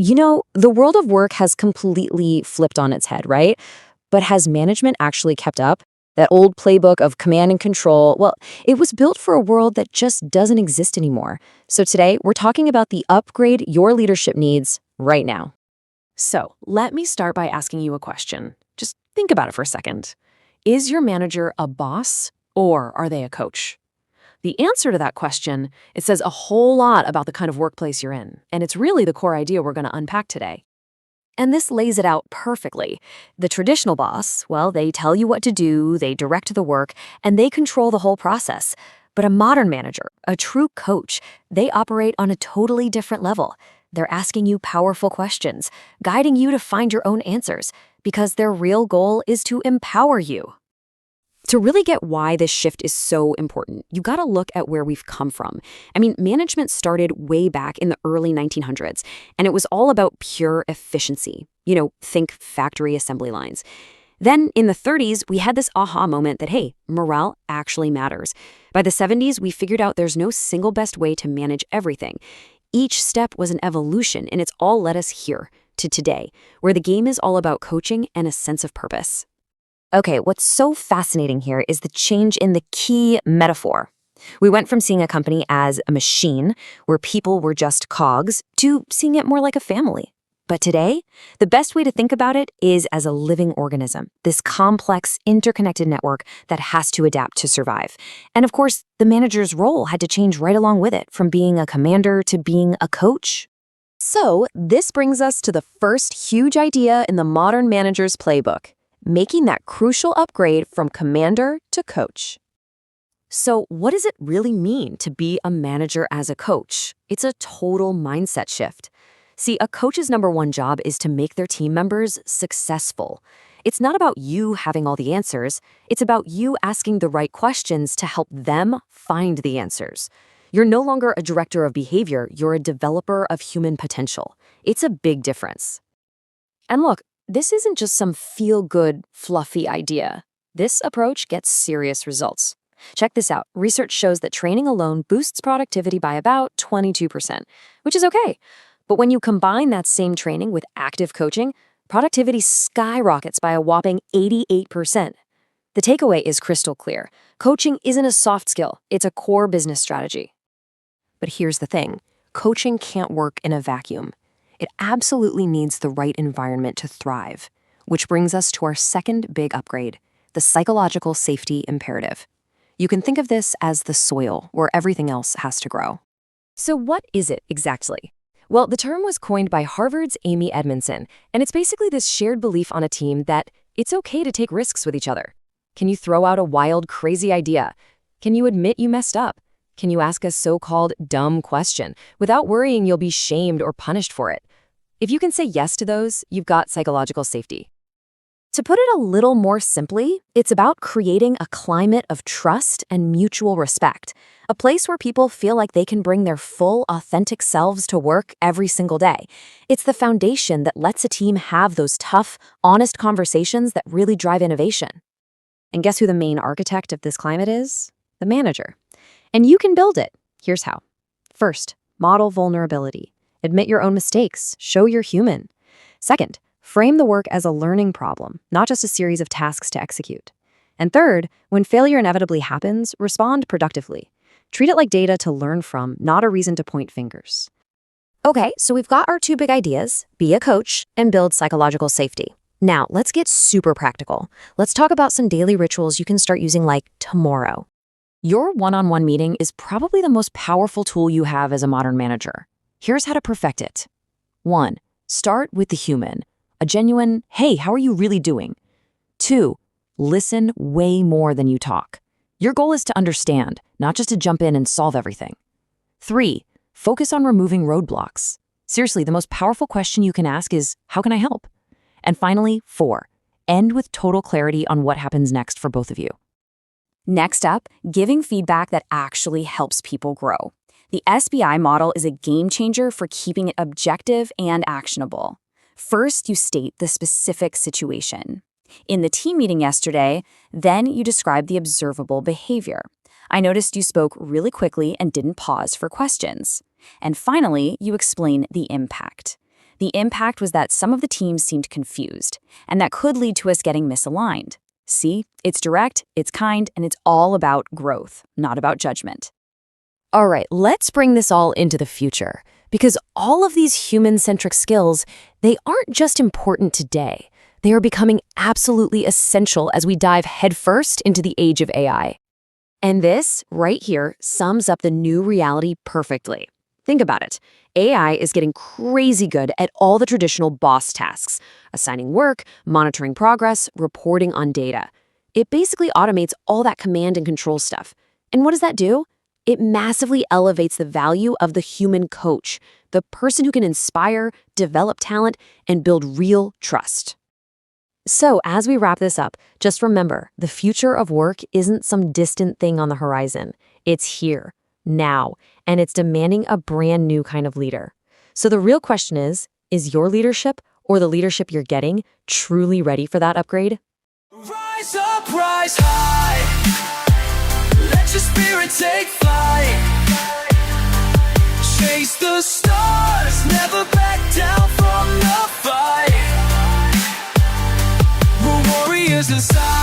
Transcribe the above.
The world of work has completely flipped on its head, right? But has management actually kept up? That old playbook of command and control, well, it was built for a world that just doesn't exist anymore. So today, we're talking about the upgrade your leadership needs right now. So, let me start by asking you a question. Just think about it for a second. Is your manager a boss or are they a coach? The answer to that question, it says a whole lot about the kind of workplace you're in, and it's really the core idea we're going to unpack today. And this lays it out perfectly. The traditional boss, well, they tell you what to do, they direct the work, and they control the whole process. But a modern manager, a true coach, they operate on a totally different level. They're asking you powerful questions, guiding you to find your own answers, because their real goal is to empower you. To really get why this shift is so important, you gotta look at where we've come from. Management started way back in the early 1900s, and it was all about pure efficiency. Think factory assembly lines. Then in the 30s, we had this aha moment that, hey, morale actually matters. By the 70s, we figured out there's no single best way to manage everything. Each step was an evolution, and it's all led us here, to today, where the game is all about coaching and a sense of purpose. Okay, what's so fascinating here is the change in the key metaphor. We went from seeing a company as a machine, where people were just cogs, to seeing it more like a family. But today, the best way to think about it is as a living organism, this complex, interconnected network that has to adapt to survive. And of course, the manager's role had to change right along with it, from being a commander to being a coach. So, this brings us to the first huge idea in the modern manager's playbook: making that crucial upgrade from commander to coach. So what does it really mean to be a manager as a coach? It's a total mindset shift. See, a coach's number one job is to make their team members successful. It's not about you having all the answers. It's about you asking the right questions to help them find the answers. You're no longer a director of behavior. You're a developer of human potential. It's a big difference. And look, this isn't just some feel-good, fluffy idea. This approach gets serious results. Check this out. Research shows that training alone boosts productivity by about 22%, which is okay. But when you combine that same training with active coaching, productivity skyrockets by a whopping 88%. The takeaway is crystal clear. Coaching isn't a soft skill. It's a core business strategy. But here's the thing. Coaching can't work in a vacuum. It absolutely needs the right environment to thrive, which brings us to our second big upgrade, the psychological safety imperative. You can think of this as the soil where everything else has to grow. So what is it exactly? Well, the term was coined by Harvard's Amy Edmondson, and it's basically this shared belief on a team that it's okay to take risks with each other. Can you throw out a wild, crazy idea? Can you admit you messed up? Can you ask a so-called dumb question without worrying you'll be shamed or punished for it? If you can say yes to those, you've got psychological safety. To put it a little more simply, it's about creating a climate of trust and mutual respect, a place where people feel like they can bring their full, authentic selves to work every single day. It's the foundation that lets a team have those tough, honest conversations that really drive innovation. And guess who the main architect of this climate is? The manager. And you can build it. Here's how. First, model vulnerability. Admit your own mistakes. Show you're human. Second, frame the work as a learning problem, not just a series of tasks to execute. And third, when failure inevitably happens, respond productively. Treat it like data to learn from, not a reason to point fingers. Okay, so we've got our two big ideas: be a coach and build psychological safety. Now, let's get super practical. Let's talk about some daily rituals you can start using like tomorrow. Your one-on-one meeting is probably the most powerful tool you have as a modern manager. Here's how to perfect it. 1. Start with the human. A genuine, hey, how are you really doing? 2. Listen way more than you talk. Your goal is to understand, not just to jump in and solve everything. 3. Focus on removing roadblocks. Seriously, the most powerful question you can ask is, how can I help? And finally, 4. End with total clarity on what happens next for both of you. Next up, giving feedback that actually helps people grow. The SBI model is a game changer for keeping it objective and actionable. First, you state the specific situation. In the team meeting yesterday, then you describe the observable behavior. I noticed you spoke really quickly and didn't pause for questions. And finally, you explain the impact. The impact was that some of the teams seemed confused, and that could lead to us getting misaligned. See, it's direct, it's kind, and it's all about growth, not about judgment. All right, let's bring this all into the future, because all of these human-centric skills, they aren't just important today. They are becoming absolutely essential as we dive headfirst into the age of AI. And this, right here, sums up the new reality perfectly. Think about it. AI is getting crazy good at all the traditional boss tasks, assigning work, monitoring progress, reporting on data. It basically automates all that command and control stuff. And what does that do? It massively elevates the value of the human coach, the person who can inspire, develop talent, and build real trust. So, as we wrap this up, just remember, the future of work isn't some distant thing on the horizon. It's here, now, and it's demanding a brand new kind of leader. So the real question is your leadership or the leadership you're getting truly ready for that upgrade? Rise up, rise high. Let your spirit take flight. Chase the stars, never back down from the fight. We're warriors inside.